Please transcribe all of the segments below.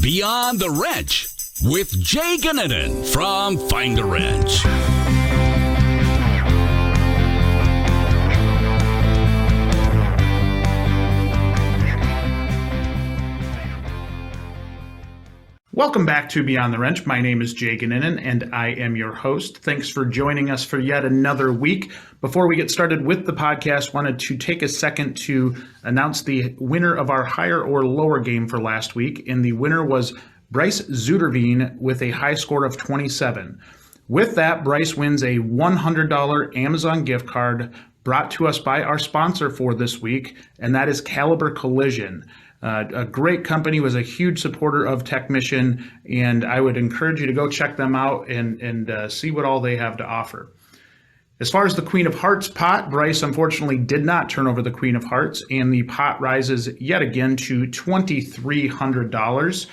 Beyond the Wrench with Jay Goninen from Find a Wrench. Welcome back to Beyond the Wrench. My name is Jay Goninen, and I am your host. Thanks for joining us for yet another week. Before we get started with the podcast, wanted to take a second to announce the winner of our higher or lower game for last week, and the winner was Bryce Zuderveen with a high score of 27. With that, Bryce wins a $100 Amazon gift card brought to us by our sponsor for this week, and that is Caliber Collision. A great company, was a huge supporter of Techmission, and I would encourage you to go check them out and see what all they have to offer. As far as the Queen of Hearts pot, Bryce unfortunately did not turn over the Queen of Hearts, and the pot rises yet again to $2,300.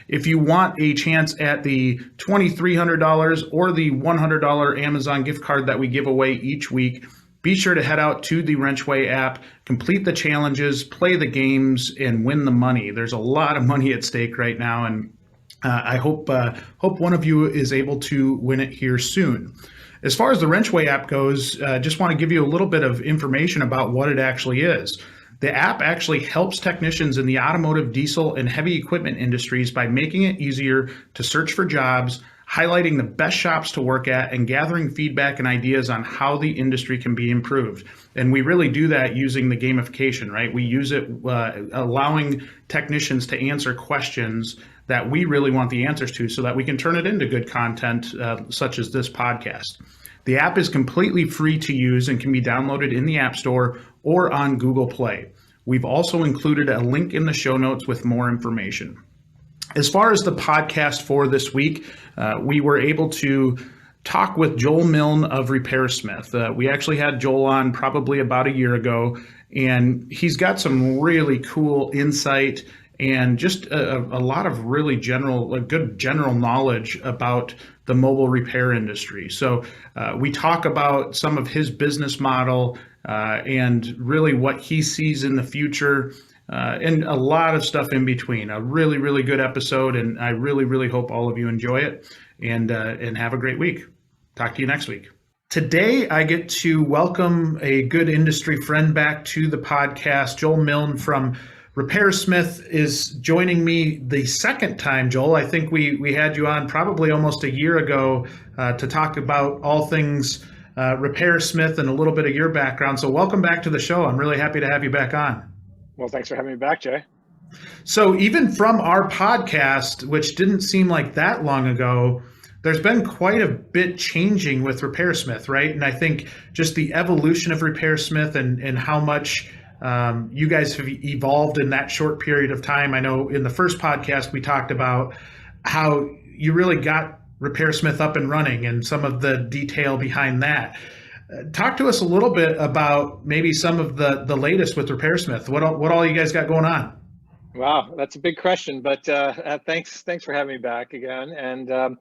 If you want a chance at the $2,300 or the $100 Amazon gift card that we give away each week, be sure to head out to the WrenchWay app, complete the challenges, play the games, and win the money. There's a lot of money at stake right now, and I hope one of you is able to win it here soon. As far as the WrenchWay app goes, just want to give you a little bit of information about what it actually is. The app actually helps technicians in the automotive, diesel, and heavy equipment industries by making it easier to search for jobs, highlighting the best shops to work at, and gathering feedback and ideas on how the industry can be improved. And we really do that using the gamification, right? We use it allowing technicians to answer questions that we really want the answers to so that we can turn it into good content such as this podcast. The app is completely free to use and can be downloaded in the App Store or on Google Play. We've also included a link in the show notes with more information. As far as the podcast for this week, we were able to talk with Joel Milne of RepairSmith. We actually had Joel on probably about a year ago, and he's got some really cool insight and just a lot of really good general knowledge about the mobile repair industry. So we talk about some of his business model and really what he sees in the future. And a lot of stuff in between. A really, really good episode, and I really, really hope all of you enjoy it and have a great week. Talk to you next week. Today, I get to welcome a good industry friend back to the podcast. Joel Milne from RepairSmith is joining me the second time. Joel, I think we had you on probably almost a year ago to talk about all things RepairSmith and a little bit of your background. So welcome back to the show. I'm really happy to have you back on. Well, thanks for having me back, Jay. So even from our podcast, which didn't seem like that long ago, there's been quite a bit changing with RepairSmith, right? And I think just the evolution of RepairSmith and how much you guys have evolved in that short period of time. I know in the first podcast, we talked about how you really got RepairSmith up and running and some of the detail behind that. Talk to us a little bit about maybe some of the latest with RepairSmith. What all you guys got going on? Wow, that's a big question, but thanks for having me back again. And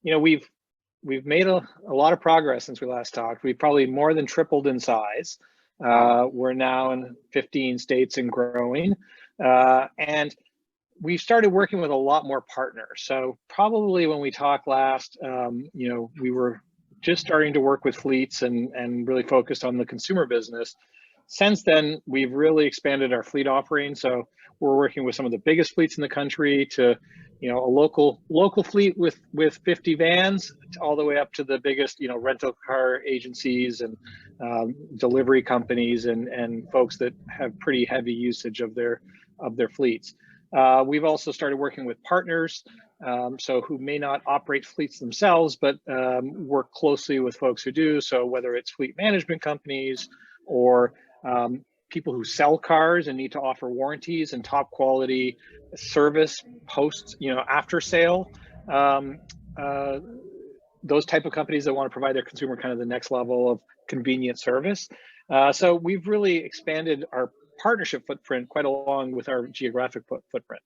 we've made a lot of progress since we last talked. We've probably more than tripled in size. We're now in 15 states and growing, and we started working with a lot more partners. So probably when we talked last, we were just starting to work with fleets and really focused on the consumer business. Since then, we've really expanded our fleet offering. So we're working with some of the biggest fleets in the country to, a local fleet with 50 vans all the way up to the biggest, rental car agencies and delivery companies and folks that have pretty heavy usage of their fleets. We've also started working with partners, so who may not operate fleets themselves, but work closely with folks who do. So whether it's fleet management companies or people who sell cars and need to offer warranties and top quality service post, after sale, those type of companies that want to provide their consumer kind of the next level of convenient service. So we've really expanded our partnership footprint quite along with our geographic footprint.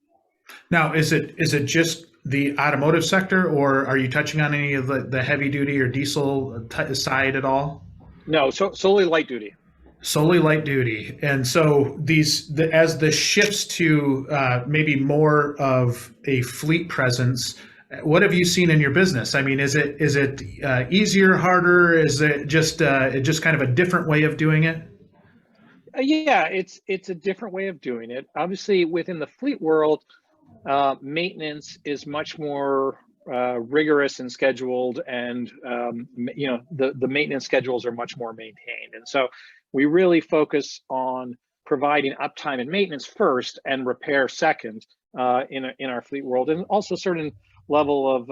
Now, is it just the automotive sector, or are you touching on any of the heavy duty or diesel side at all? No, solely light duty. Solely light duty. And so as this shifts to maybe more of a fleet presence, what have you seen in your business? I mean, is it easier, harder? Is it just kind of a different way of doing it? Yeah, it's a different way of doing it. Obviously, within the fleet world, maintenance is much more rigorous and scheduled, and the maintenance schedules are much more maintained. And so we really focus on providing uptime and maintenance first, and repair second in our fleet world, and also certain level of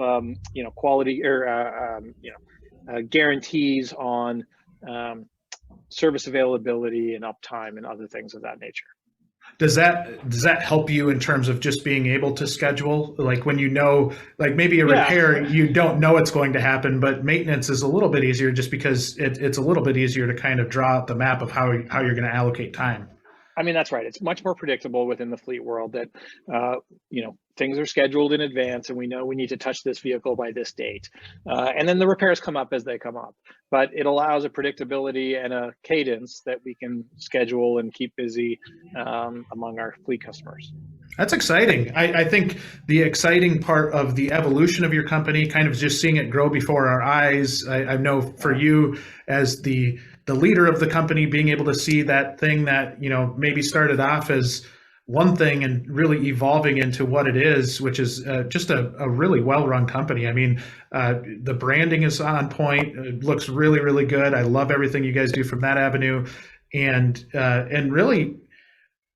quality or guarantees on service availability and uptime and other things of that nature. Does that help you in terms of just being able to schedule? Like when you know, like maybe a Yeah. repair, you don't know it's going to happen, but maintenance is a little bit easier just because it's a little bit easier to kind of draw out the map of how you're going to allocate time. I mean, that's right. It's much more predictable within the fleet world that, things are scheduled in advance, and we know we need to touch this vehicle by this date. And then the repairs come up as they come up. But it allows a predictability and a cadence that we can schedule and keep busy among our fleet customers. That's exciting. I think the exciting part of the evolution of your company, kind of just seeing it grow before our eyes. I know for you as the leader of the company, being able to see that thing that, maybe started off as one thing and really evolving into what it is, which is just a really well-run company. I mean, the branding is on point. It looks really, really good. I love everything you guys do from that avenue, and really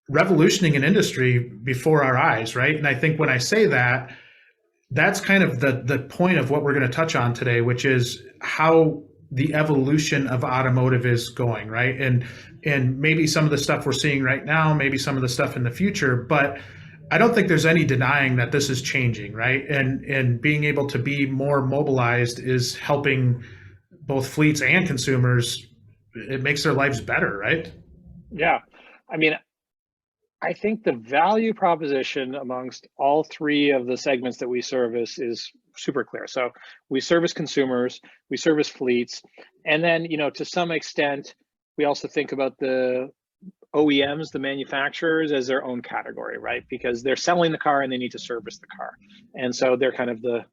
revolutioning an industry before our eyes, right? And I think when I say that, that's kind of the point of what we're going to touch on today, which is how the evolution of automotive is going, right? And maybe some of the stuff we're seeing right now, maybe some of the stuff in the future, but I don't think there's any denying that this is changing, right? And being able to be more mobilized is helping both fleets and consumers. It makes their lives better, right? Yeah. I mean, I think the value proposition amongst all three of the segments that we service is super clear. So we service consumers, we service fleets, and then, to some extent, we also think about the OEMs, the manufacturers, as their own category, right? Because they're selling the car and they need to service the car. And so they're kind of the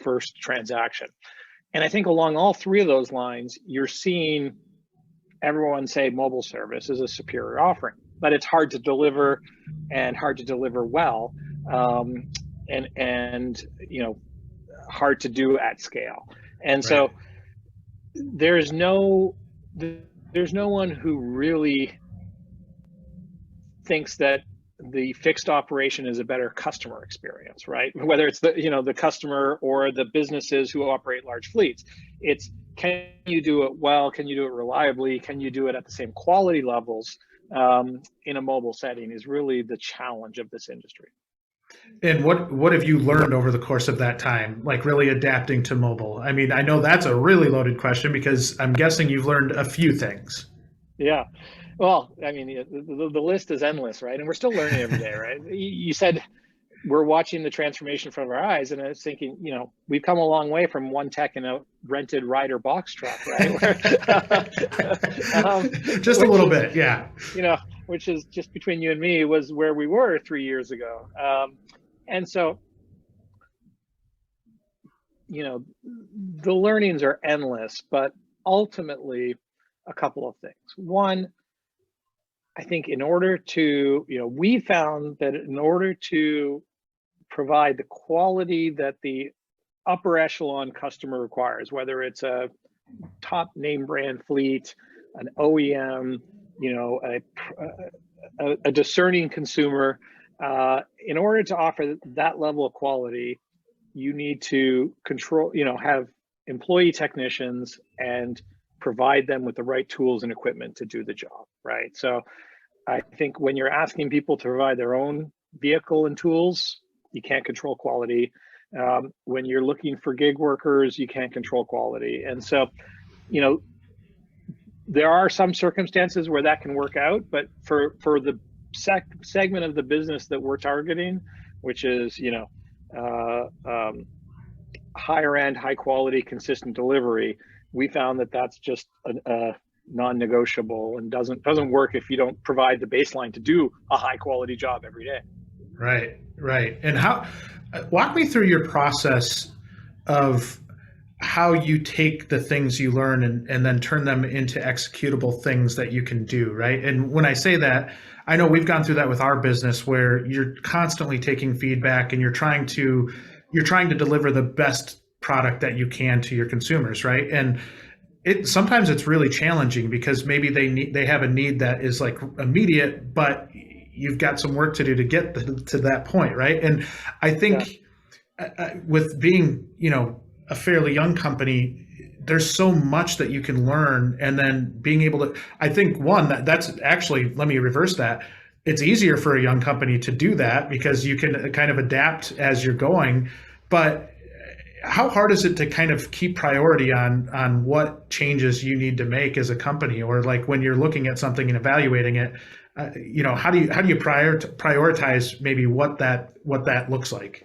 first transaction. And I think along all three of those lines, you're seeing everyone say mobile service is a superior offering, but it's hard to deliver and hard to deliver well, and hard to do at scale. And so there's no one who really thinks that the fixed operation is a better customer experience, right? Whether it's the customer or the businesses who operate large fleets, it's, can you do it well? Can you do it reliably? Can you do it at the same quality levels in a mobile setting is really the challenge of this industry. And what have you learned over the course of that time, like really adapting to mobile? I mean, I know that's a really loaded question because I'm guessing you've learned a few things. Yeah. Well, I mean, the list is endless, right? And we're still learning every day, right? You said we're watching the transformation in front of our eyes, and I was thinking, we've come a long way from one tech in a rented Ryder box truck, right? Just a little bit, yeah. Which is just between you and me was where we were 3 years ago. And so, the learnings are endless, but ultimately a couple of things. One, I think in order to, we found that in order to provide the quality that the upper echelon customer requires, whether it's a top name brand fleet, an OEM, a discerning consumer, in order to offer that level of quality, you need to control, have employee technicians and provide them with the right tools and equipment to do the job, right? So I think when you're asking people to provide their own vehicle and tools, you can't control quality. When you're looking for gig workers, you can't control quality. And so, there are some circumstances where that can work out, but for the segment of the business that we're targeting, which is, higher end, high quality, consistent delivery, we found that that's just non-negotiable and doesn't work if you don't provide the baseline to do a high quality job every day. Right. And walk me through your process of how you take the things you learn and then turn them into executable things that you can do, right? And when I say that, I know we've gone through that with our business where you're constantly taking feedback and you're trying to deliver the best product that you can to your consumers, right? And sometimes it's really challenging because maybe they have a need that is like immediate, but you've got some work to do to get to that point, right? And I think with being, a fairly young company, there's so much that you can learn, and then being able to, I think that's actually, let me reverse that. It's easier for a young company to do that because you can kind of adapt as you're going, but how hard is it to kind of keep priority on what changes you need to make as a company, or like when you're looking at something and evaluating it, how do you prioritize maybe what that looks like?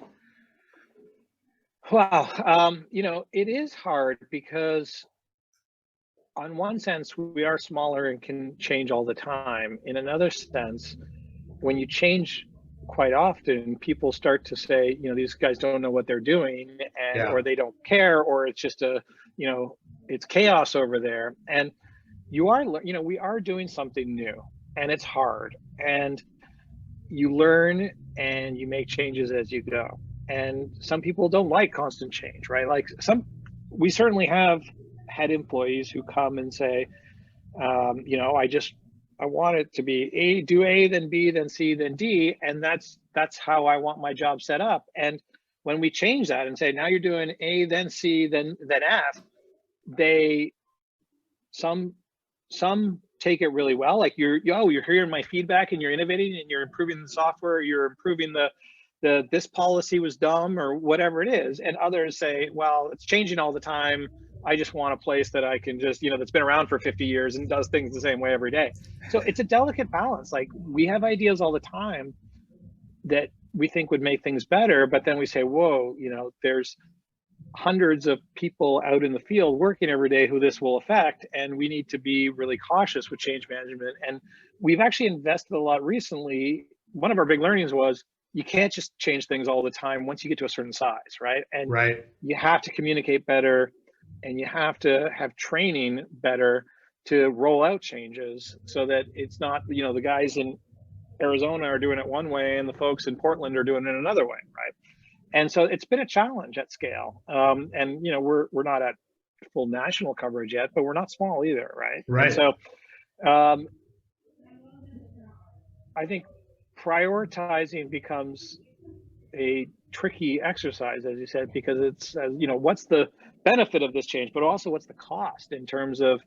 Wow. It is hard because on one sense, we are smaller and can change all the time. In another sense, when you change quite often, people start to say, these guys don't know what they're doing, or they don't care, or it's just it's chaos over there. And we are doing something new, and it's hard, and you learn and you make changes as you go. And some people don't like constant change, right? Like we certainly have had employees who come and say, I want it to be do A, then B, then C, then D, and that's how I want my job set up. And when we change that and say, now you're doing A, then C, then F, some take it really well. Like you're hearing my feedback and you're innovating and you're improving the software, you're improving this policy was dumb or whatever it is. And others say, well, it's changing all the time. I just want a place that I can just, that's been around for 50 years and does things the same way every day. So it's a delicate balance. Like we have ideas all the time that we think would make things better, but then we say, whoa, there's hundreds of people out in the field working every day who this will affect, and we need to be really cautious with change management. And we've actually invested a lot recently. One of our big learnings was you can't just change things all the time once you get to a certain size, right? And you have to communicate better, and you have to have training better to roll out changes so that it's not, the guys in Arizona are doing it one way and the folks in Portland are doing it another way, right? And so it's been a challenge at scale. And we're not at full national coverage yet, but we're not small either, right? Right. And so I think prioritizing becomes a tricky exercise, as you said, because it's what's the benefit of this change, but also what's the cost in terms of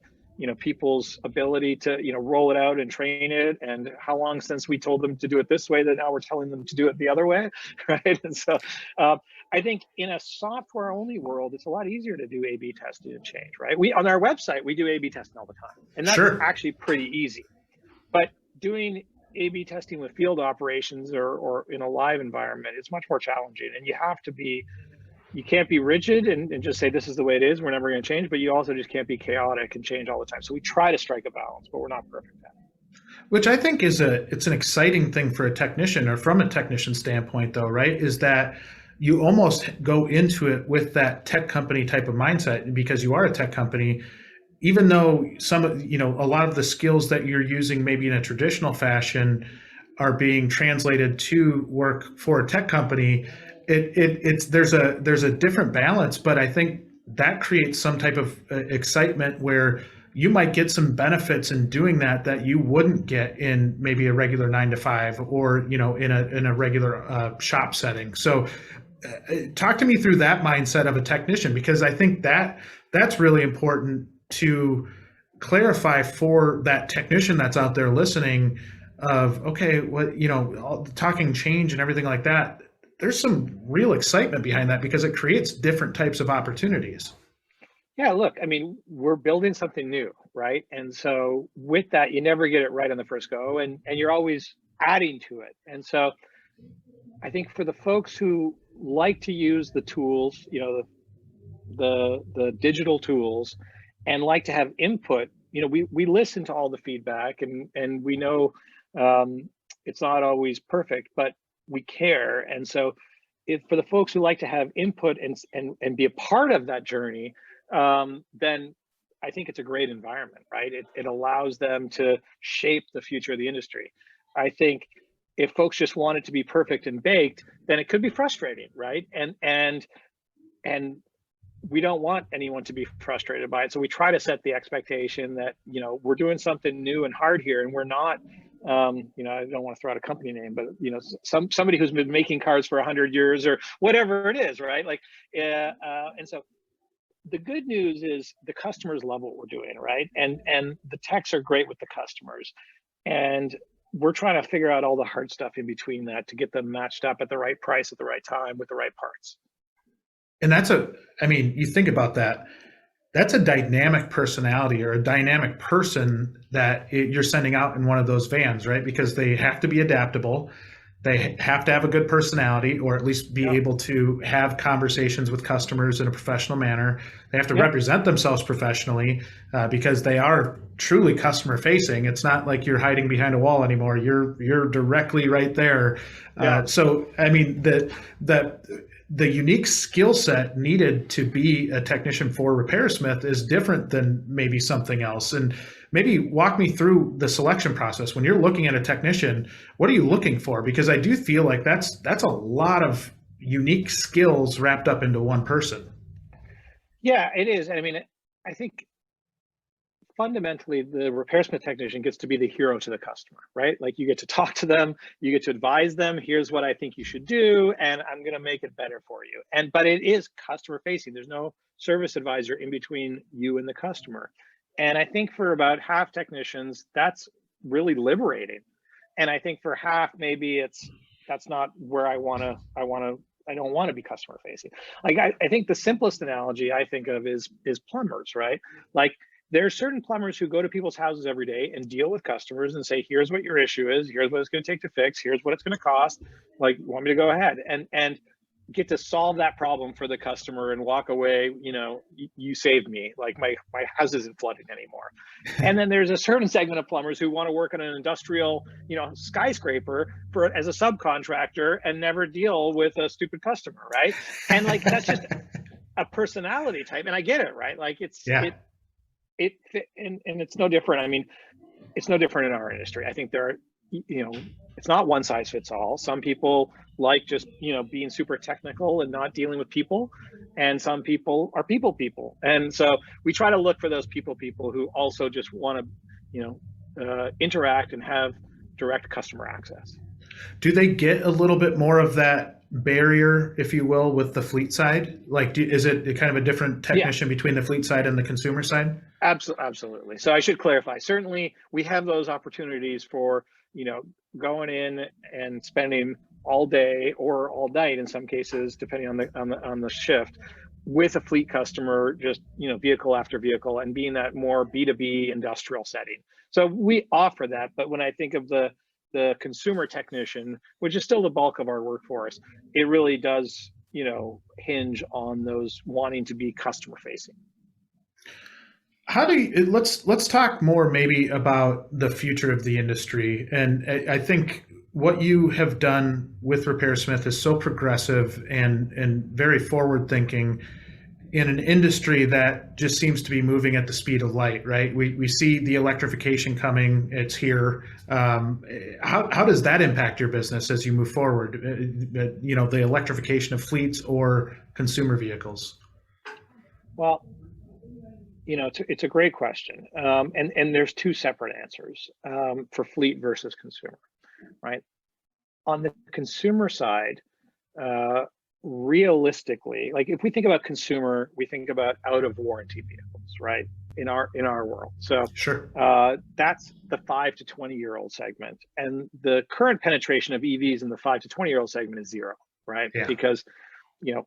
people's ability to roll it out and train it, and how long since we told them to do it this way that now we're telling them to do it the other way, right? And so I think in a software only world, it's a lot easier to do A/B testing and change, right? On our website, we do A/B testing all the time, and that's actually pretty easy. But doing A/B testing with field operations or in a live environment, it's much more challenging, and you can't be rigid and just say this is the way it is, we're never going to change, but you also just can't be chaotic and change all the time. So we try to strike a balance, but we're not perfect at it. Which I think it's an exciting thing for a technician, or from a technician standpoint though, right? Is that you almost go into it with that tech company type of mindset because you are a tech company, even though a lot of the skills that you're using maybe in a traditional fashion are being translated to work for a tech company. There's a different balance, but I think that creates some type of excitement where you might get some benefits in doing that you wouldn't get in maybe a regular 9-to-5 or in a regular shop setting. So talk to me through that mindset of a technician, because I think that's really important to clarify for that technician that's out there listening of, okay, talking change and everything like that. There's some real excitement behind that because it creates different types of opportunities. Yeah, look, we're building something new, right? And so with that, you never get it right on the first go, and you're always adding to it. And so I think for the folks who like to use the tools, the digital tools, and like to have input we listen to all the feedback, and we know it's not always perfect, but we care. And so if for the folks who like to have input and be a part of that journey, then I think it's a great environment, right? It allows them to shape the future of the industry. I think if folks just want it to be perfect and baked, then it could be frustrating, right? And we don't want anyone to be frustrated by it. So we try to set the expectation that, we're doing something new and hard here, and we're not, I don't want to throw out a company name, but, somebody who's been making cars for 100 years or whatever it is, right? And so the good news is the customers love what we're doing, right? And the techs are great with the customers. And we're trying to figure out all the hard stuff in between that to get them matched up at the right price at the right time with the right parts. And you think about that, that's a dynamic personality or a dynamic person that you're sending out in one of those vans, right? Because they have to be adaptable. They have to have a good personality, or at least be able to have conversations with customers in a professional manner. They have to represent themselves professionally, because they are truly customer facing. It's not like you're hiding behind a wall anymore. You're directly right there. So the unique skill set needed to be a technician for RepairSmith is different than maybe something else. And maybe walk me through the selection process. When you're looking at a technician, what are you looking for? Because I do feel like that's a lot of unique skills wrapped up into one person. Yeah, it is. I think fundamentally the RepairSmith technician gets to be the hero to the customer, right? Like, you get to talk to them, you get to advise them, here's what I think you should do, and I'm going to make it better for you. But it is customer facing. There's no service advisor in between you and the customer. And I think for about half technicians, that's really liberating. And I think for half, maybe that's not where I don't want to be customer facing. Like, I think the simplest analogy I think of is plumbers, right? Like, there are certain plumbers who go to people's houses every day and deal with customers and say, here's what your issue is, here's what it's going to take to fix, here's what it's going to cost. Like, you want me to go ahead and get to solve that problem for the customer and walk away, you saved me, like my house isn't flooding anymore. And then there's a certain segment of plumbers who want to work on an industrial, skyscraper as a subcontractor and never deal with a stupid customer, right? And like, that's just a personality type. And I get it, right? Like, and it's no different. It's no different in our industry. I think there are, it's not one size fits all. Some people like just, being super technical and not dealing with people. And some people are people. And so we try to look for those people who also just want to, interact and have direct customer access. Do they get a little bit more of that barrier, if you will, with the fleet side? Like, is it kind of a different technician between the fleet side and the consumer side? Absolutely. So I should clarify. Certainly, we have those opportunities for, going in and spending all day or all night in some cases, depending on the shift, with a fleet customer, just vehicle after vehicle, and being that more B2B industrial setting. So we offer that. But when I think of the consumer technician, which is still the bulk of our workforce, it really does, hinge on those wanting to be customer facing. Let's talk more maybe about the future of the industry. And I think what you have done with RepairSmith is so progressive and very forward thinking in an industry that just seems to be moving at the speed of light, right? We see the electrification coming, it's here. How does that impact your business as you move forward? The electrification of fleets or consumer vehicles? Well, it's a great question. And there's two separate answers for fleet versus consumer, right? On the consumer side, realistically, like if we think about consumer, we think about out of warranty vehicles, right? In our world. So sure. That's the 5 to 20-year-old segment. And the current penetration of EVs in the 5 to 20-year-old segment is zero, right? Yeah. Because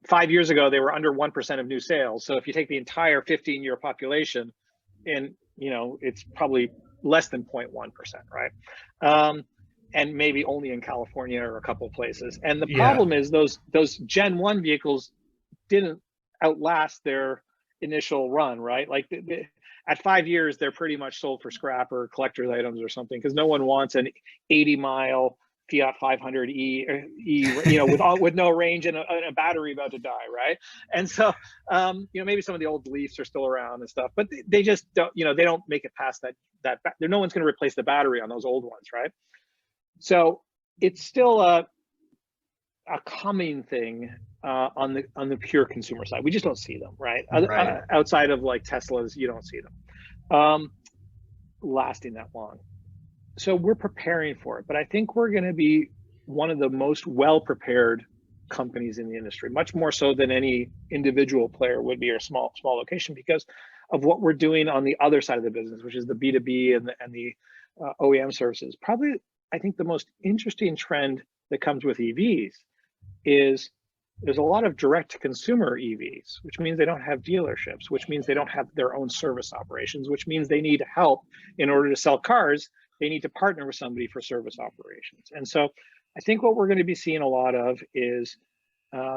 5 years ago, they were under 1% of new sales. So if you take the entire 15-year population, and it's probably less than 0.1%, right? And maybe only in California or a couple of places. And the problem is those Gen 1 vehicles didn't outlast their initial run, right? Like at 5 years, they're pretty much sold for scrap or collector's items or something, because no one wants an 80-mile Fiat 500e, with no range and a battery about to die, right? And so, maybe some of the old Leafs are still around and stuff, but they just don't, they don't make it past that. No one's going to replace the battery on those old ones, right? So it's still a coming thing on the pure consumer side. We just don't see them, right? Outside of like Teslas, you don't see them lasting that long. So we're preparing for it, but I think we're going to be one of the most well-prepared companies in the industry, much more so than any individual player would be, or small location, because of what we're doing on the other side of the business, which is the B2B and the OEM services. Probably, I think the most interesting trend that comes with EVs is there's a lot of direct-to-consumer EVs, which means they don't have dealerships, which means they don't have their own service operations, which means they need help in order to sell cars. They need to partner with somebody for service operations. And so I think what we're going to be seeing a lot of is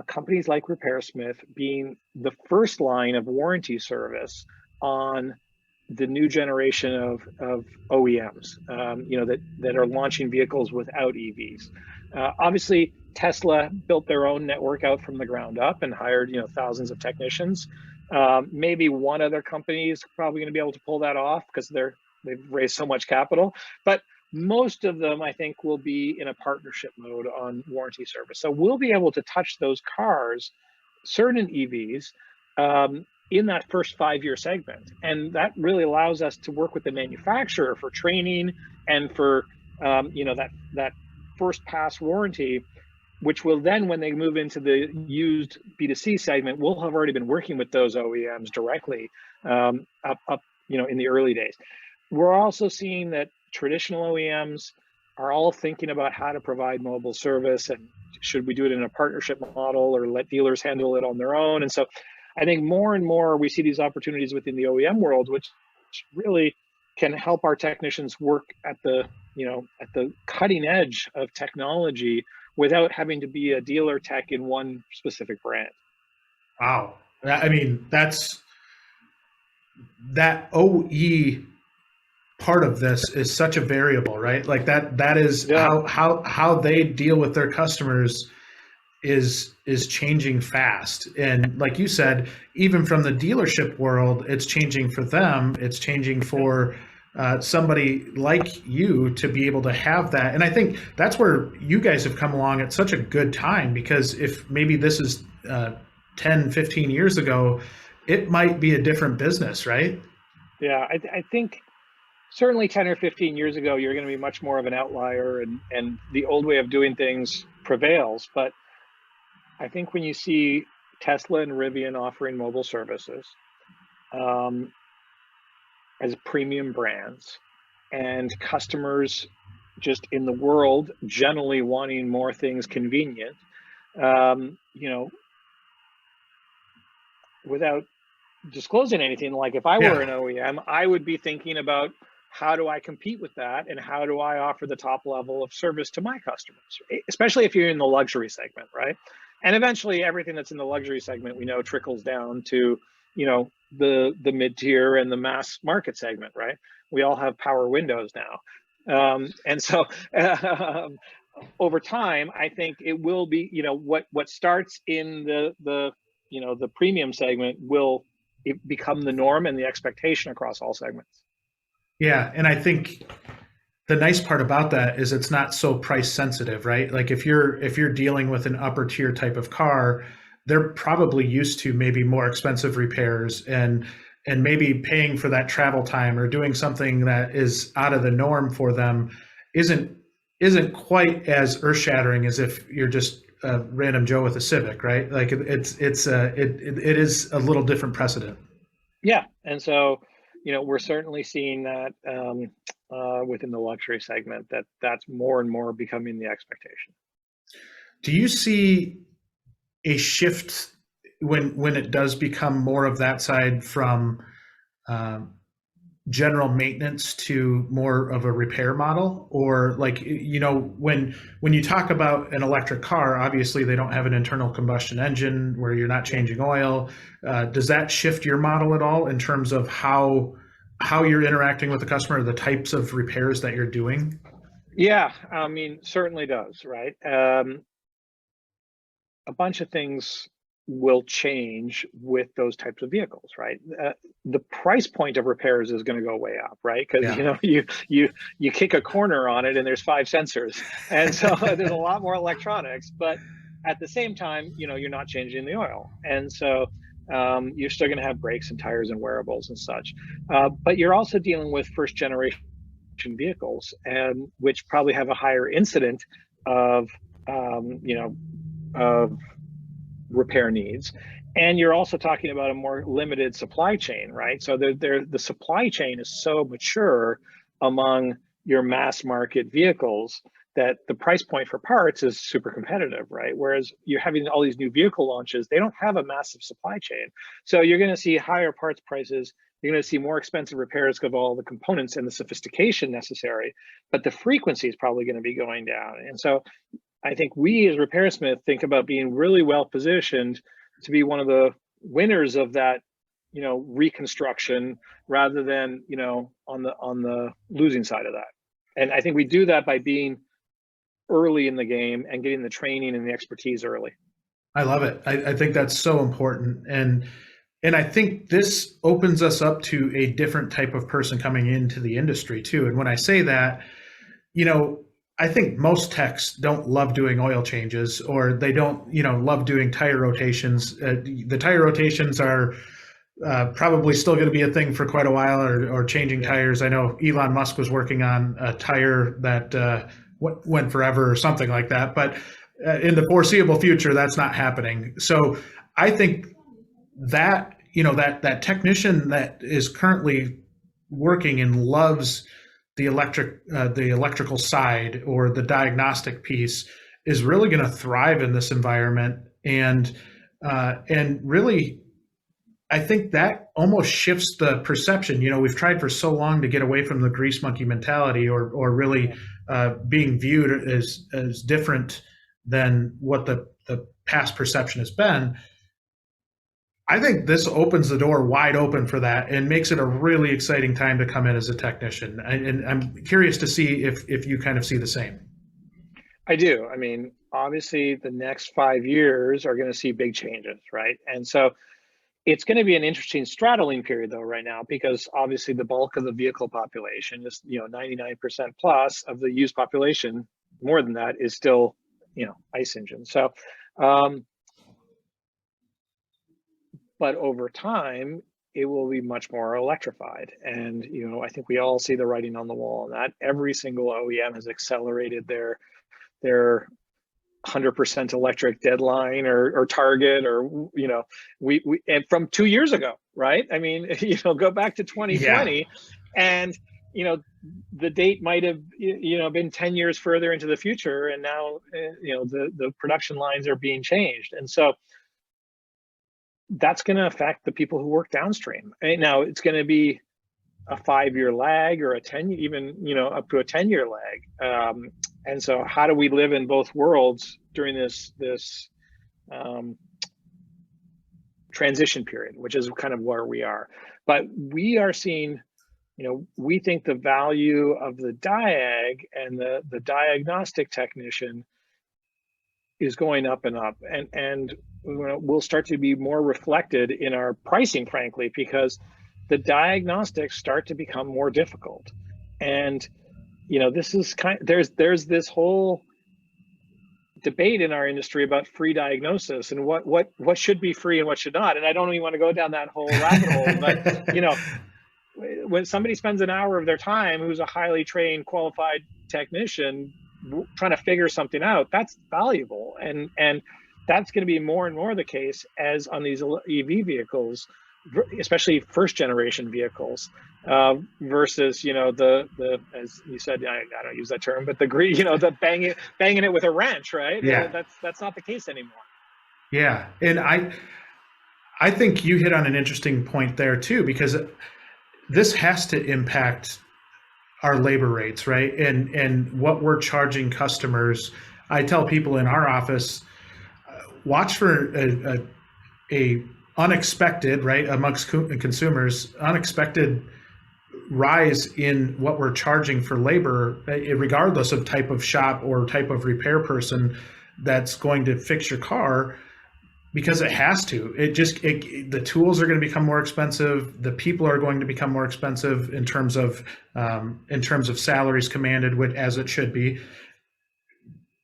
companies like RepairSmith being the first line of warranty service on the new generation of OEMs, that are launching vehicles without EVs. Obviously, Tesla built their own network out from the ground up and hired, thousands of technicians. Maybe one other company is probably going to be able to pull that off because they've raised so much capital, but most of them, I think, will be in a partnership mode on warranty service. So we'll be able to touch those cars, certain EVs, in that first 5-year segment. And that really allows us to work with the manufacturer for training and for, that first pass warranty, which will then, when they move into the used B2C segment, we'll have already been working with those OEMs directly up in the early days. We're also seeing that traditional OEMs are all thinking about how to provide mobile service, and should we do it in a partnership model or let dealers handle it on their own? And so I think more and more we see these opportunities within the OEM world, which really can help our technicians work at the cutting edge of technology without having to be a dealer tech in one specific brand. Wow. I mean, that OE part of this is such a variable, right? Like that is how they deal with their customers is changing fast. And like you said, even from the dealership world, it's changing for them. It's changing for somebody like you to be able to have that. And I think that's where you guys have come along at such a good time, because if maybe this is 10, 15 years ago, it might be a different business, right? Yeah, I think certainly 10 or 15 years ago, you're going to be much more of an outlier, and the old way of doing things prevails. But I think when you see Tesla and Rivian offering mobile services as premium brands, and customers just in the world generally wanting more things convenient, without disclosing anything, like if I were an OEM, I would be thinking about, how do I compete with that? And how do I offer the top level of service to my customers, especially if you're in the luxury segment, right? And eventually everything that's in the luxury segment, we know, trickles down to, the mid-tier and the mass market segment, right? We all have power windows now. And so over time, I think it will be, what starts in the premium segment will become the norm and the expectation across all segments. Yeah, and I think the nice part about that is it's not so price sensitive, right? Like if you're dealing with an upper tier type of car, they're probably used to maybe more expensive repairs and maybe paying for that travel time or doing something that is out of the norm for them isn't quite as earth shattering as if you're just a random Joe with a Civic, right? Like it is a little different precedent. Yeah, and so we're certainly seeing that within the luxury segment, that's more and more becoming the expectation. Do you see a shift when it does become more of that side from general maintenance to more of a repair model? Or like, when you talk about an electric car, obviously they don't have an internal combustion engine where you're not changing oil. Does that shift your model at all in terms of how how you're interacting with the customer, the types of repairs that you're doing? Yeah, I mean, certainly does, right? A bunch of things will change with those types of vehicles, right? The price point of repairs is going to go way up, right? Because Yeah. you kick a corner on it and there's 5 sensors, and so there's a lot more electronics. But at the same time, you're not changing the oil, and so you're still going to have brakes and tires and wearables and such. But you're also dealing with first generation vehicles, and which probably have a higher incident of of repair needs. And you're also talking about a more limited supply chain, right? So the supply chain is so mature among your mass market vehicles that the price point for parts is super competitive, right? Whereas you're having all these new vehicle launches, they don't have a massive supply chain. So you're going to see higher parts prices. You're going to see more expensive repairs because of all the components and the sophistication necessary, but the frequency is probably going to be going down. And so I think we as RepairSmith think about being really well positioned to be one of the winners of that, reconstruction, rather than, on the losing side of that. And I think we do that by being early in the game and getting the training and the expertise early. I love it. I think that's so important. And I think this opens us up to a different type of person coming into the industry too. And when I say that, I think most techs don't love doing oil changes, or they don't, love doing tire rotations. The tire rotations are probably still going to be a thing for quite a while, or changing tires. I know Elon Musk was working on a tire that went forever or something like that. But in the foreseeable future, that's not happening. So I think that, that technician that is currently working and loves the electrical side or the diagnostic piece is really going to thrive in this environment. And really, I think that almost shifts the perception. We've tried for so long to get away from the grease monkey mentality, or really being viewed as different than what the past perception has been. I think this opens the door wide open for that and makes it a really exciting time to come in as a technician. And I'm curious to see if you kind of see the same. I do. I mean, obviously the next 5 years are going to see big changes, right? And so it's going to be an interesting straddling period though right now, because obviously the bulk of the vehicle population is, 99% plus of the used population, more than that, is still, ICE engines. So, but over time, it will be much more electrified. And, I think we all see the writing on the wall on that. Every single OEM has accelerated their 100% electric deadline or target, or, we and from 2 years ago, right? I mean, go back to 2020 and, the date might have, been 10 years further into the future. And now, the production lines are being changed. And so that's going to affect the people who work downstream. And now it's going to be a 5-year lag, or a 10, even, up to a 10-year lag. And so how do we live in both worlds during this transition period, which is kind of where we are. But we are seeing, we think the value of the diag and the diagnostic technician is going up and up, and will start to be more reflected in our pricing, frankly, because the diagnostics start to become more difficult. And this is there's this whole debate in our industry about free diagnosis and what should be free and what should not. And I don't even want to go down that whole rabbit hole, but when somebody spends an hour of their time, who's a highly trained, qualified technician, trying to figure something out, that's valuable. And that's going to be more and more the case as on these EV vehicles, especially first generation vehicles, versus the as you said, I don't use that term, but the banging it with a wrench, right? Yeah, that's not the case anymore. Yeah, and I think you hit on an interesting point there too, because this has to impact our labor rates, right? And what we're charging customers. I tell people in our office, watch for a unexpected, right, amongst consumers, unexpected rise in what we're charging for labor, regardless of type of shop or type of repair person that's going to fix your car, because it has to. The tools are going to become more expensive. The people are going to become more expensive in terms of salaries commanded, as it should be.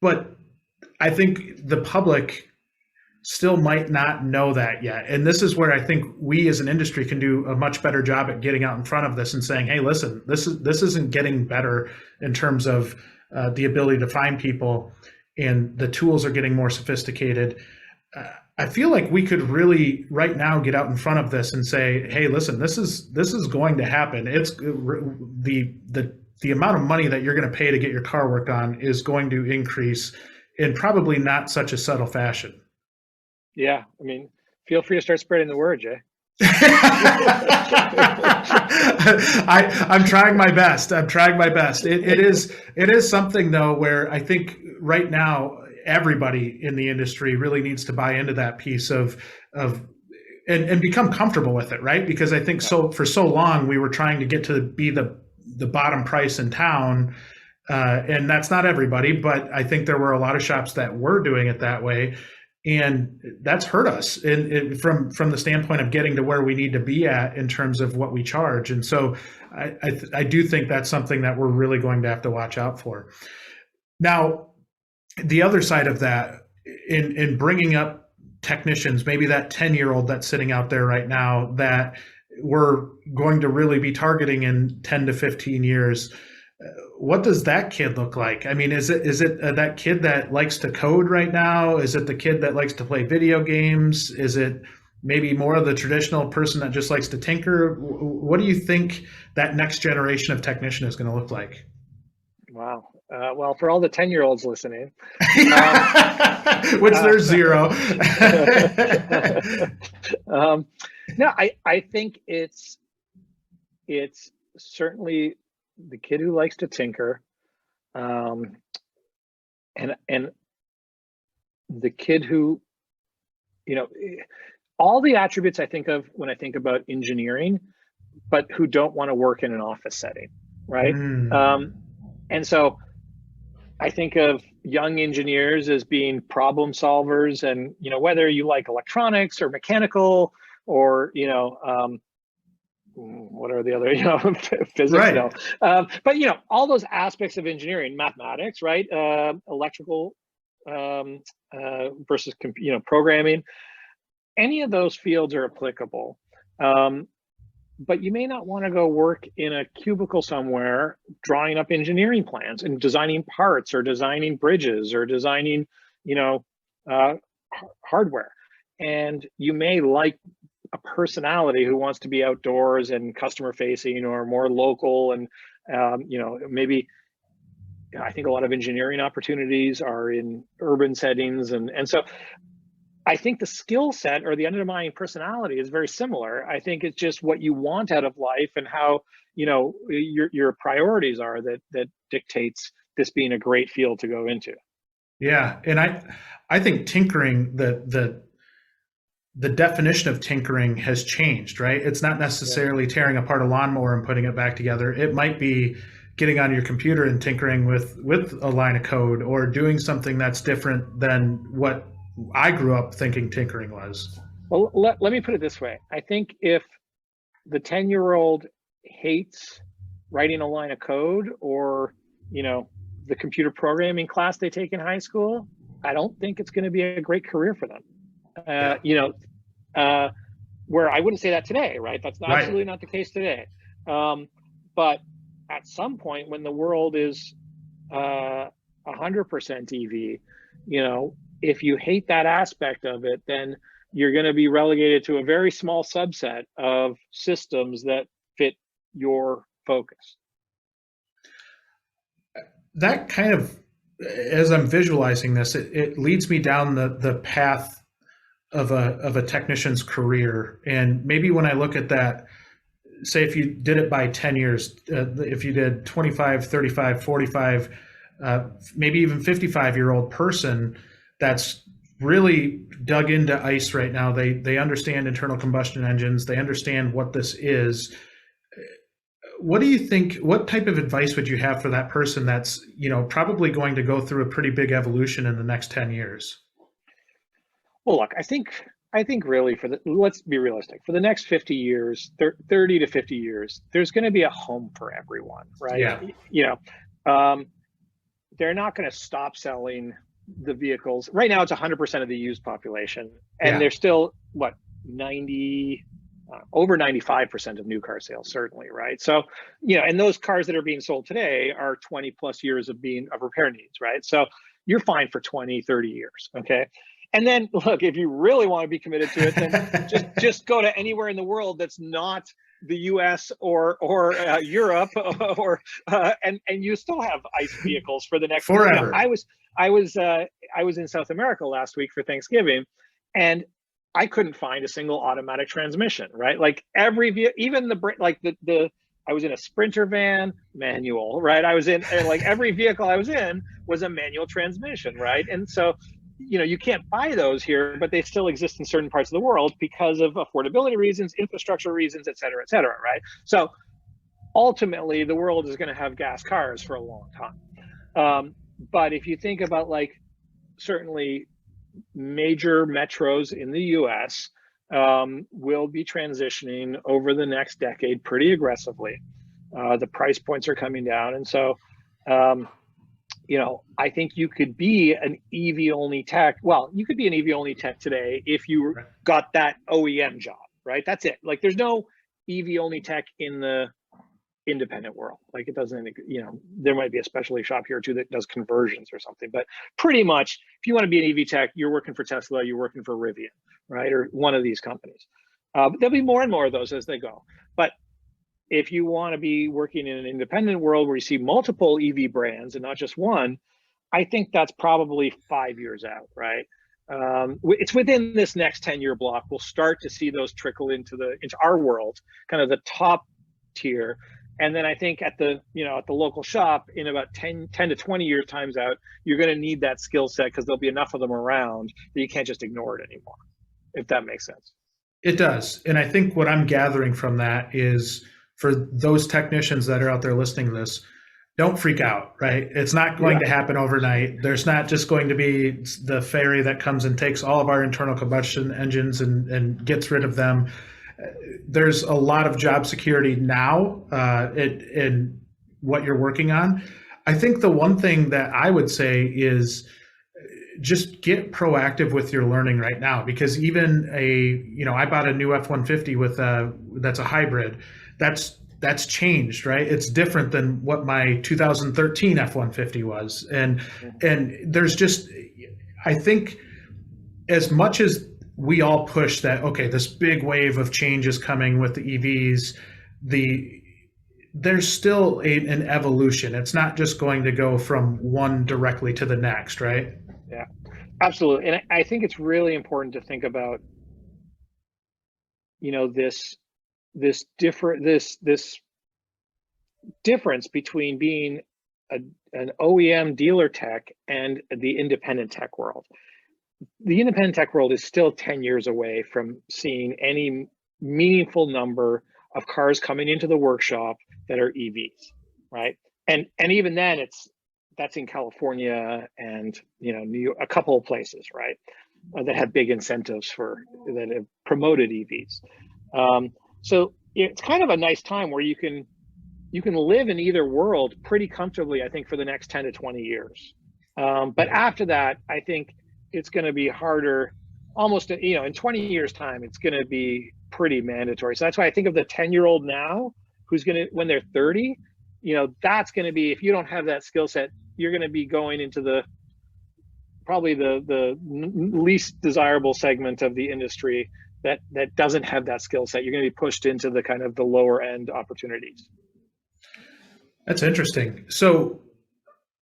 But I think the public still might not know that yet. And this is where I think we as an industry can do a much better job at getting out in front of this and saying, hey, listen, this isn't getting better in terms of the ability to find people, and the tools are getting more sophisticated. I feel like we could really right now get out in front of this and say, hey, listen, this is going to happen. It's the amount of money that you're going to pay to get your car worked on is going to increase in probably not such a subtle fashion. Yeah, I mean, feel free to start spreading the word, Jay. I'm trying my best. It is something though where I think right now everybody in the industry really needs to buy into that piece of and become comfortable with it, right? Because I think for so long we were trying to get to be the bottom price in town, and that's not everybody, but I think there were a lot of shops that were doing it that way. And that's hurt us from the standpoint of getting to where we need to be at in terms of what we charge. And so I do think that's something that we're really going to have to watch out for. Now, the other side of that, in bringing up technicians, maybe that 10-year-old that's sitting out there right now that we're going to really be targeting in 10 to 15 years, what does that kid look like? I mean, is it that kid that likes to code right now? Is it the kid that likes to play video games? Is it maybe more of the traditional person that just likes to tinker? What do you think that next generation of technician is going to look like? Wow. Well, for all the 10-year-olds listening, which there's zero. No, I think it's certainly the kid who likes to tinker, and the kid who, all the attributes I think of when I think about engineering, but who don't want to work in an office setting, right? And so I think of young engineers as being problem solvers, and whether you like electronics or mechanical or what are the other physics, right. But all those aspects of engineering, mathematics, right? Electrical versus programming, any of those fields are applicable. But you may not want to go work in a cubicle somewhere drawing up engineering plans and designing parts or designing bridges or designing hardware. And you may like a personality who wants to be outdoors and customer facing or more local, and maybe I think a lot of engineering opportunities are in urban settings, and so I think the skill set or the underlying personality is very similar. I think it's just what you want out of life and how your priorities are that dictates this being a great field to go into. Yeah, and I think tinkering, the definition of tinkering has changed, right? It's not necessarily tearing apart a lawnmower and putting it back together. It might be getting on your computer and tinkering with a line of code, or doing something that's different than what I grew up thinking tinkering was. Well, let me put it this way. I think if the 10-year-old hates writing a line of code or, the computer programming class they take in high school, I don't think it's going to be a great career for them. Where I wouldn't say that today, right? That's absolutely not the case today. But at some point when the world is 100% EV, if you hate that aspect of it, then you're going to be relegated to a very small subset of systems that fit your focus. That kind of, as I'm visualizing this, it leads me down the path of a technician's career. And maybe when I look at that, say if you did it by 10 years, if you did 25, 35, 45, maybe even 55-year-old person that's really dug into ICE right now, they understand internal combustion engines, they understand what this is. what do you think, what type of advice would you have for that person that's, probably going to go through a pretty big evolution in the next 10 years? Well, look, I think really let's be realistic. For the next 50 years, 30 to 50 years, there's going to be a home for everyone, right? Yeah. They're not going to stop selling the vehicles. Right now, it's 100% of the used population, and they're still over 95% of new car sales, certainly, right? So, and those cars that are being sold today are 20 plus years of repair needs, right? So you're fine for 20, 30 years, okay? And then look, if you really want to be committed to it, then just go to anywhere in the world that's not the U.S. or Europe, and you still have ICE vehicles for the next forever. I was in South America last week for Thanksgiving, and I couldn't find a single automatic transmission, right? Like even I was in a Sprinter van, manual, right? I was in every vehicle I was in was a manual transmission, right? And so, you can't buy those here, but they still exist in certain parts of the world because of affordability reasons, infrastructure reasons, et cetera, right? So ultimately, the world is going to have gas cars for a long time. But if you think about certainly major metros in the US will be transitioning over the next decade pretty aggressively. The price points are coming down. And so, I think you could be an EV only tech. Well, you could be an EV only tech today if you got that OEM job, right? That's it. There's no EV only tech in the independent world. It doesn't, there might be a specialty shop here or two that does conversions or something, but pretty much if you want to be an EV tech, you're working for Tesla, you're working for Rivian, right? Or one of these companies. There'll be more and more of those as they go. But if you want to be working in an independent world where you see multiple EV brands and not just one, I think that's probably 5 years out, right? It's within this next 10-year block. We'll start to see those trickle into our world, kind of the top tier. And then I think at the local shop in about 10 to 20 years times out, you're going to need that skill set because there'll be enough of them around that you can't just ignore it anymore, if that makes sense. It does. And I think what I'm gathering from that is for those technicians that are out there listening to this, don't freak out, right? It's not going to happen overnight. There's not just going to be the ferry that comes and takes all of our internal combustion engines and gets rid of them. There's a lot of job security now in what you're working on. I think the one thing that I would say is just get proactive with your learning right now, because even I bought a new F-150 that's a hybrid. That's changed, right? It's different than what my 2013 F-150 was. And there's just, I think as much as we all push that, okay, this big wave of change is coming with the EVs, there's still an evolution. It's not just going to go from one directly to the next, right? Yeah, absolutely. And I think it's really important to think about, this difference between being an OEM dealer tech and the independent tech world. The independent tech world is still 10 years away from seeing any meaningful number of cars coming into the workshop that are EVs, right? And even then that's in California and New York, a couple of places, right, that have big incentives that have promoted EVs. So it's kind of a nice time where you can live in either world pretty comfortably, I think, for the next 10 to 20 years. But after that, I think it's going to be harder, almost, in 20 years time, it's going to be pretty mandatory. So that's why I think of the 10-year-old now who's going to, when they're 30, that's going to be, if you don't have that skill set, you're going to be going into probably the least desirable segment of the industry that doesn't have that skill set. You're going to be pushed into the kind of the lower end opportunities. That's interesting. So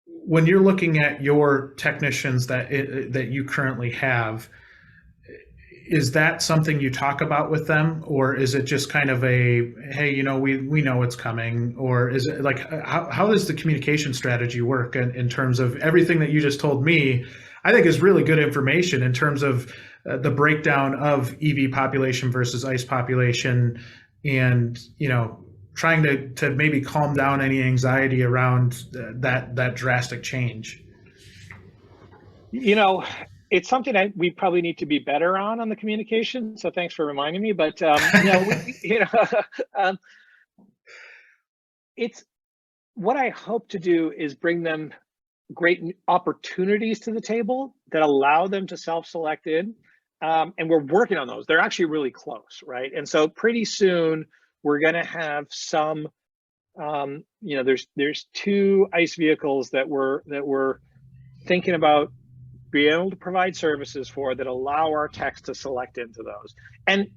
when you're looking at your technicians that you currently have, is that something you talk about with them, or is it just kind of a, hey, we know it's coming, or is it how does the communication strategy work in terms of everything that you just told me? I think is really good information in terms of the breakdown of EV population versus ICE population, and trying to maybe calm down any anxiety around that drastic change? You know, it's something that we probably need to be better on the communication. So thanks for reminding me. But it's what I hope to do is bring them great opportunities to the table that allow them to self-select in. And we're working on those. They're actually really close, right? And so pretty soon we're going to have some. There's 2 ICE vehicles that we're thinking about being able to provide services for that allow our techs to select into those, and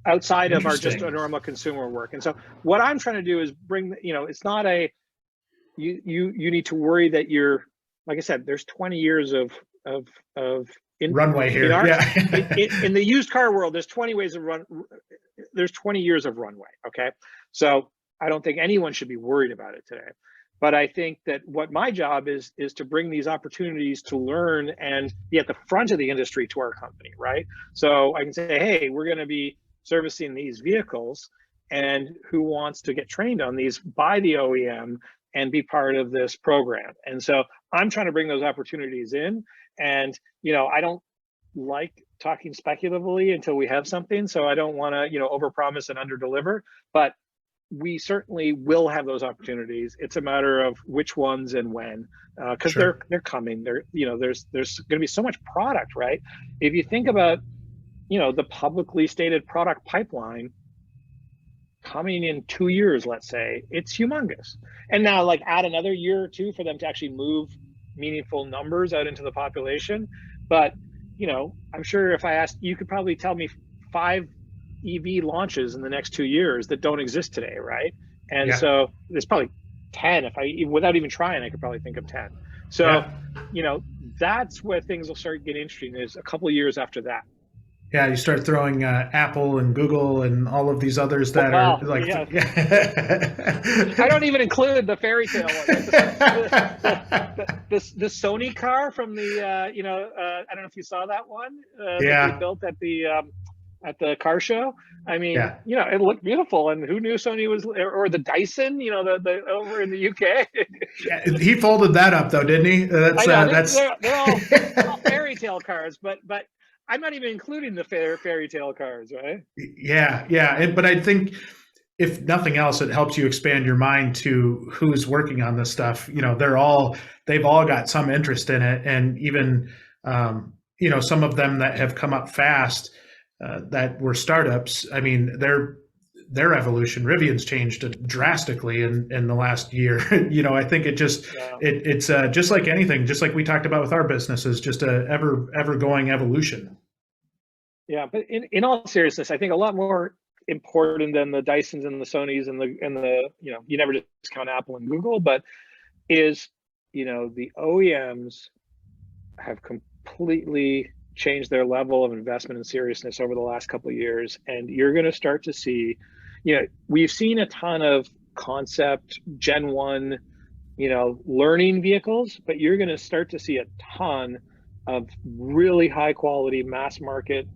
outside of our just a normal consumer work. And so what I'm trying to do is bring, it's not a you need to worry that you're, like I said, there's 20 years of runway here. In the used car world, there's 20 years of runway. Okay, so I don't think anyone should be worried about it today. But I think that what my job is to bring these opportunities to learn and be at the front of the industry to our company, right? So I can say, hey, we're going to be servicing these vehicles, and who wants to get trained on these by the OEM and be part of this program. And so I'm trying to bring those opportunities in. And I don't like talking speculatively until we have something, so I don't want to overpromise and underdeliver, but we certainly will have those opportunities. It's a matter of which ones and when, because they're coming. There's going to be so much product, right? If you think about the publicly stated product pipeline coming in 2 years, let's say, it's humongous. And now, like, add another year or 2 for them to actually move meaningful numbers out into the population. But I'm sure if I asked, you could probably tell me 5 EV launches in the next 2 years that don't exist today, right? And so there's probably 10. Without even trying, I could probably think of 10. So that's where things will start getting interesting, is a couple of years after that. Yeah, you start throwing Apple and Google and all of these others that are like. Yeah. I don't even include the fairy tale one. The Sony car from the I don't know if you saw that one. That they built at the car show. I mean, it looked beautiful, and who knew Sony was, or the Dyson, the over in the UK. He folded that up though, didn't he? They're all fairy tale cars, but I'm not even including the fairy tale cars, right? Yeah. But I think if nothing else, it helps you expand your mind to who's working on this stuff. They've all got some interest in it, and even some of them that have come up fast that were startups. I mean, their evolution, Rivian's changed drastically in the last year. I think it's just like anything, just like we talked about with our businesses, just a ever going evolution. Yeah, but in all seriousness, I think a lot more important than the Dysons and the Sonys and the you never discount Apple and Google, but is the OEMs have completely changed their level of investment and seriousness over the last couple of years, and you're going to start to see, we've seen a ton of concept Gen 1, learning vehicles, but you're going to start to see a ton of really high quality mass market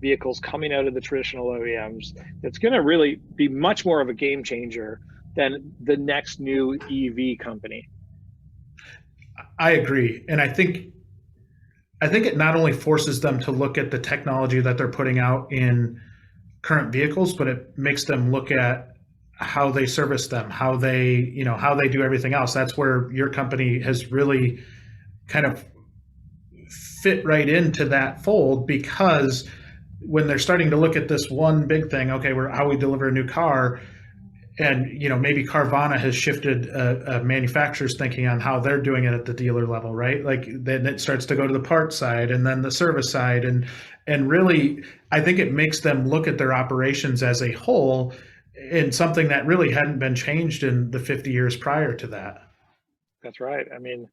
vehicles coming out of the traditional OEMs. That's going to really be much more of a game changer than the next new EV company. I agree. And I think it not only forces them to look at the technology that they're putting out in current vehicles, but it makes them look at how they service them, how they do everything else. That's where your company has really kind of fit right into that fold, because when they're starting to look at this one big thing, okay, how we deliver a new car, and maybe Carvana has shifted a manufacturer's thinking on how they're doing it at the dealer level, right? Like then it starts to go to the parts side and then the service side, and really, I think it makes them look at their operations as a whole in something that really hadn't been changed in the 50 years prior to that. That's right. I mean,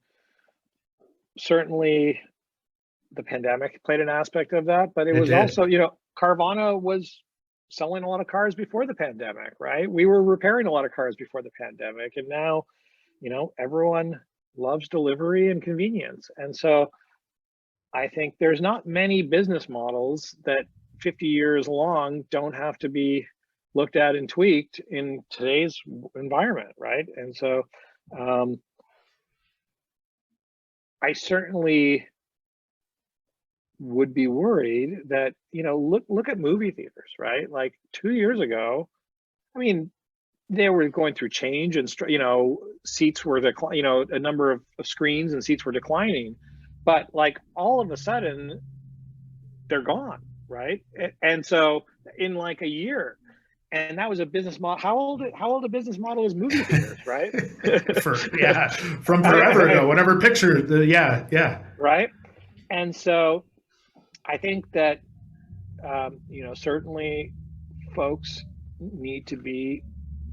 certainly the pandemic played an aspect of that, but it was also, Carvana was selling a lot of cars before the pandemic, right? We were repairing a lot of cars before the pandemic, and now, everyone loves delivery and convenience. And so I think there's not many business models that 50 years long don't have to be, looked at and tweaked in today's environment, right? And so I certainly would be worried that, look at movie theaters, right? Like 2 years ago, I mean, they were going through change and, seats were a number of screens and seats were declining, but like all of a sudden they're gone, right? And so in like a year, and that was a business model. How old a business model is movie theaters, right? From forever ago, whatever picture, right. And so I think that, certainly folks need to be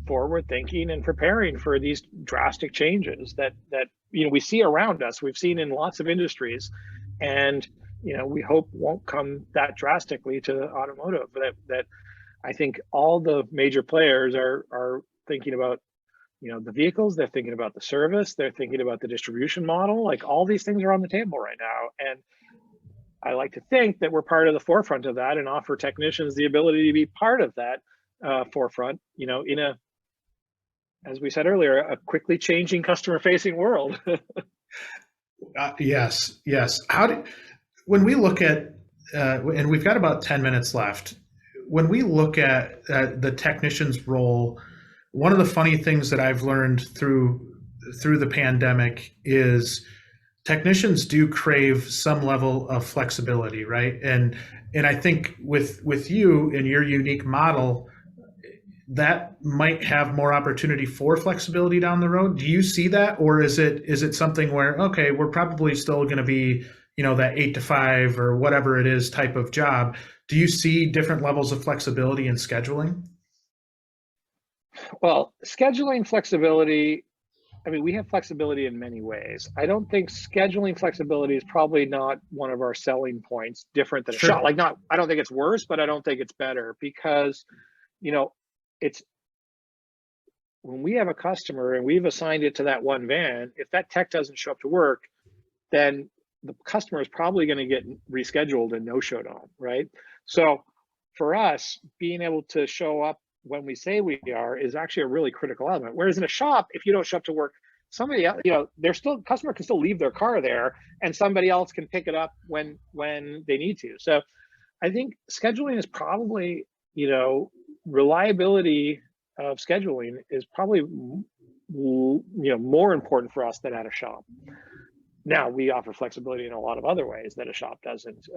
forward thinking and preparing for these drastic changes that we see around us. We've seen in lots of industries, and we hope won't come that drastically to automotive. But that I think all the major players are thinking about the vehicles, they're thinking about the service, they're thinking about the distribution model. Like all these things are on the table right now, and I like to think that we're part of the forefront of that and offer technicians the ability to be part of that forefront, in a, as we said earlier, a quickly changing customer-facing world. Yes. When we look at, and we've got about 10 minutes left, when we look at the technician's role, one of the funny things that I've learned through the pandemic is technicians do crave some level of flexibility, right? And I think with you and your unique model, that might have more opportunity for flexibility down the road. Do you see that, or is it something where, okay, we're probably still going to be, that 8 to 5 or whatever it is type of job? Do you see different levels of flexibility in scheduling? Well, scheduling flexibility, I mean, we have flexibility in many ways. I don't think scheduling flexibility is probably not one of our selling points, different than a shop. I don't think it's worse, but I don't think it's better, because, it's when we have a customer and we've assigned it to that one van, if that tech doesn't show up to work, then the customer is probably going to get rescheduled and no-showed on, right? So for us, being able to show up when we say we are is actually a really critical element. Whereas in a shop, if you don't show up to work, somebody else, customer can still leave their car there and somebody else can pick it up when they need to. So I think scheduling is probably, reliability of scheduling is probably, more important for us than at a shop. Now, we offer flexibility in a lot of other ways that a shop doesn't.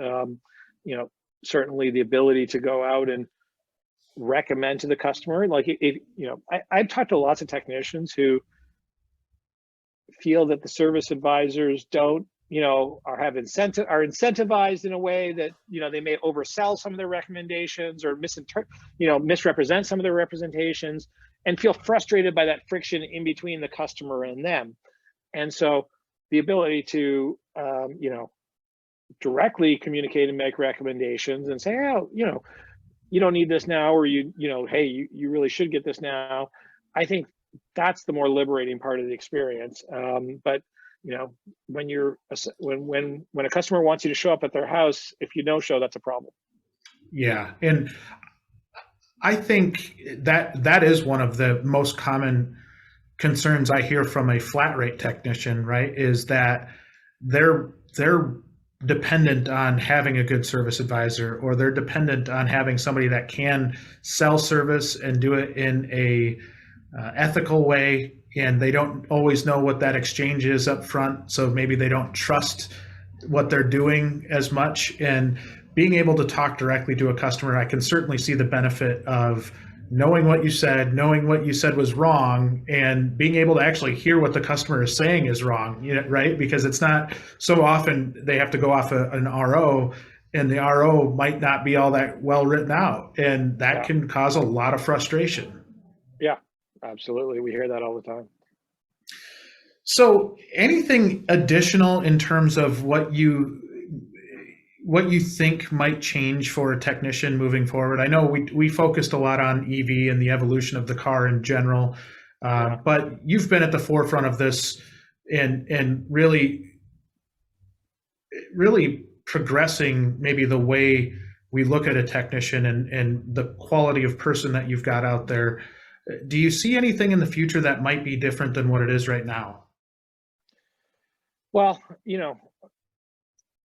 Certainly the ability to go out and recommend to the customer, like I've talked to lots of technicians who feel that the service advisors don't, are incentivized in a way that, they may oversell some of their recommendations or misrepresent some of their representations, and feel frustrated by that friction in between the customer and them. And so the ability to, directly communicate and make recommendations and say, oh, you don't need this now, or hey, you really should get this now. I think that's the more liberating part of the experience. But when a customer wants you to show up at their house, if you no show, that's a problem. Yeah, and I think that is one of the most common concerns I hear from a flat rate technician, right? Is that they're dependent on having a good service advisor, or they're dependent on having somebody that can sell service and do it in a ethical way, and they don't always know what that exchange is up front, so maybe they don't trust what they're doing as much. And being able to talk directly to a customer, I can certainly see the benefit of knowing what you said was wrong, and being able to actually hear what the customer is saying is wrong, right? Because it's not so often they have to go off an RO, and the RO might not be all that well written out, and that can cause a lot of frustration. Yeah, absolutely. We hear that all the time. So anything additional in terms of what you think might change for a technician moving forward? I know we focused a lot on EV and the evolution of the car in general, but you've been at the forefront of this and really progressing maybe the way we look at a technician and the quality of person that you've got out there. Do you see anything in the future that might be different than what it is right now? Well,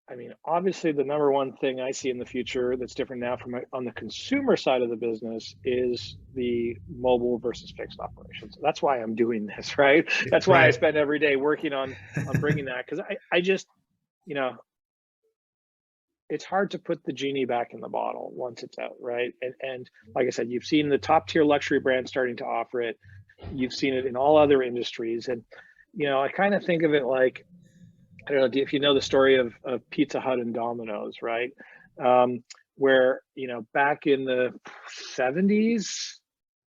I mean, obviously the number one thing I see in the future that's different now on the consumer side of the business is the mobile versus fixed operations. That's why I'm doing this, right? That's why I spend every day working on bringing that, because I just, it's hard to put the genie back in the bottle once it's out, right? And like I said, you've seen the top tier luxury brands starting to offer it. You've seen it in all other industries. And, I kind of think of it like, I don't know if you know the story of Pizza Hut and Domino's, right? Where, back in the 70s,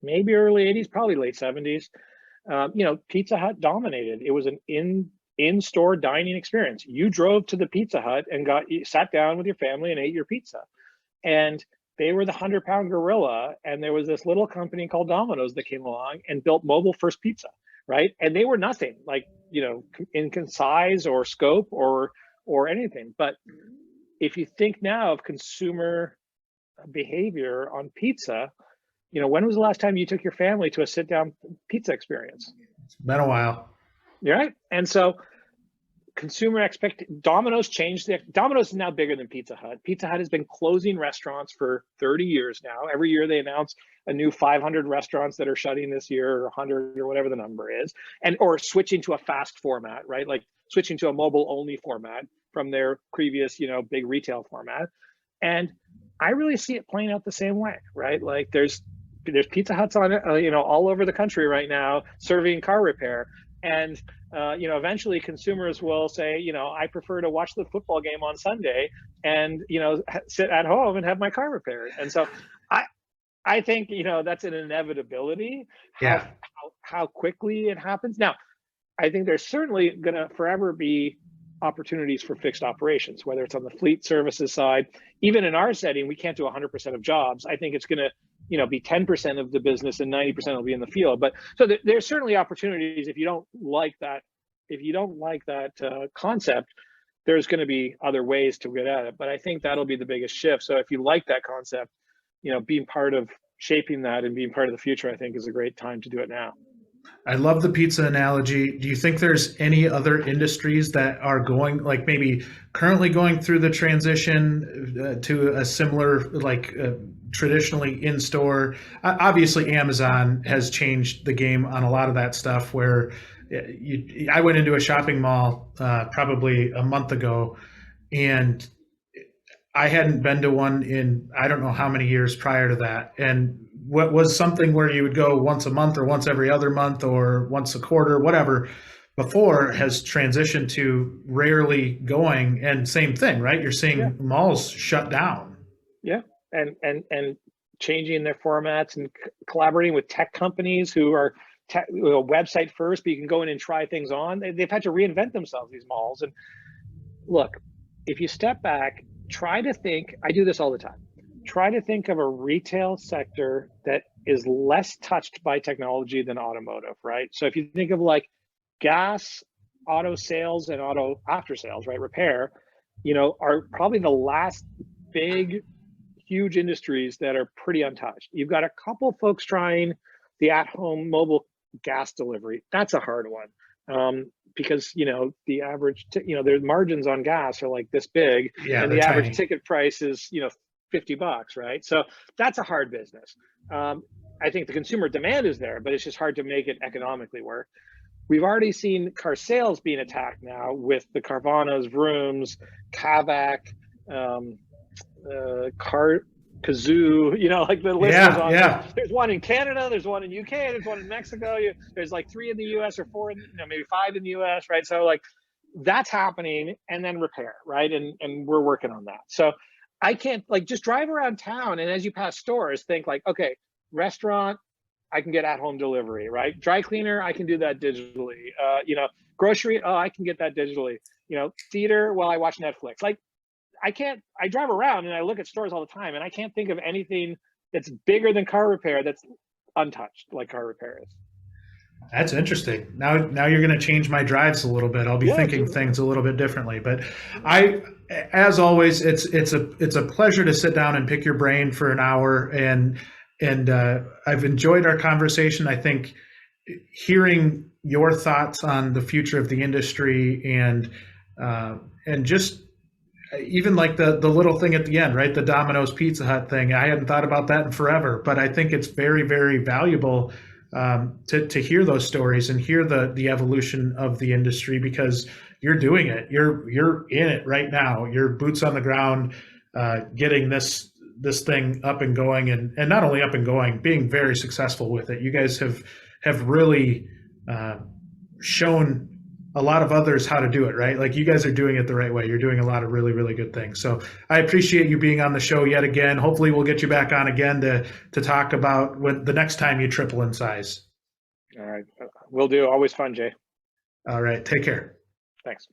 maybe early 80s, probably late 70s, Pizza Hut dominated. It was an in-store dining experience. You drove to the Pizza Hut and sat down with your family and ate your pizza. And they were the 100-pound gorilla. And there was this little company called Domino's that came along and built mobile first pizza, right? And they were nothing like, in size or scope or anything. But if you think now of consumer behavior on pizza, when was the last time you took your family to a sit-down pizza experience? It's been a while. Right? And so Domino's is now bigger than Pizza Hut. Pizza Hut has been closing restaurants for 30 years now. Every year they announce a new 500 restaurants that are shutting this year, or 100, or whatever the number is, or switching to a fast format, right? Like switching to a mobile only format from their previous, big retail format. And I really see it playing out the same way, right? Like there's Pizza Huts on it, all over the country right now serving car repair. And, eventually consumers will say, I prefer to watch the football game on Sunday and, sit at home and have my car repaired. And so I think, that's an inevitability, how quickly it happens. Now, I think there's certainly going to forever be opportunities for fixed operations, whether it's on the fleet services side. Even in our setting, we can't do 100% of jobs. I think it's going to be 10% of the business and 90% will be in the field. But so there's certainly opportunities. If you don't like that concept, there's going to be other ways to get at it. But I think that'll be the biggest shift. So if you like that concept, being part of shaping that and being part of the future, I think is a great time to do it now. I love the pizza analogy. Do you think there's any other industries that are going, like maybe currently going through the transition to a similar, traditionally in-store? Obviously, Amazon has changed the game on a lot of that stuff where I went into a shopping mall probably a month ago, and I hadn't been to one in I don't know how many years prior to that. And what was something where you would go once a month or once every other month or once a quarter, whatever, before has transitioned to rarely going. And same thing, right? You're seeing malls shut down. Yeah. And changing their formats and collaborating with tech companies who are website first, but you can go in and try things on. They've had to reinvent themselves, these malls. And look, if you step back, try to think, I do this all the time. Try to think of a retail sector that is less touched by technology than automotive, right? So if you think of like gas, auto sales, and auto after sales, right, repair, are probably the last big, huge industries that are pretty untouched. You've got a couple folks trying the at-home mobile gas delivery. That's a hard one. Because the average their margins on gas are like this big, and the average ticket price is $50, right? So that's a hard business. I think the consumer demand is there, but it's just hard to make it economically work. We've already seen car sales being attacked now with the Carvanas, Vrooms, Kavak, Kazoo, like the list goes on. There's one in Canada, there's one in UK, there's one in Mexico. There's like 3 in the US or 4, maybe 5 in the US, right? So like that's happening, and then repair, right? And we're working on that. So I can't just drive around town, and as you pass stores, think like, okay, restaurant, I can get at-home delivery, right? Dry cleaner, I can do that digitally. Grocery, I can get that digitally. Theater, well, I watch Netflix. Like I drive around and I look at stores all the time, and I can't think of anything that's bigger than car repair that's untouched like car repair is. That's interesting. Now you're going to change my drives a little bit. I'll be thinking things a little bit differently. But as always, it's a pleasure to sit down and pick your brain for an hour. And I've enjoyed our conversation. I think hearing your thoughts on the future of the industry and just even like the little thing at the end, right? The Domino's Pizza Hut thing. I hadn't thought about that in forever, but I think it's very, very valuable to hear those stories and hear the evolution of the industry, because you're doing it. You're in it right now. You're boots on the ground, getting this thing up and going, and not only up and going, being very successful with it. You guys have really shown a lot of others how to do it, right? Like, you guys are doing it the right way. You're doing a lot of really, really good things. So I appreciate you being on the show yet again. Hopefully we'll get you back on again to talk about when the next time you triple in size. All right. Will do. Always fun, Jay. All right. Take care. Thanks.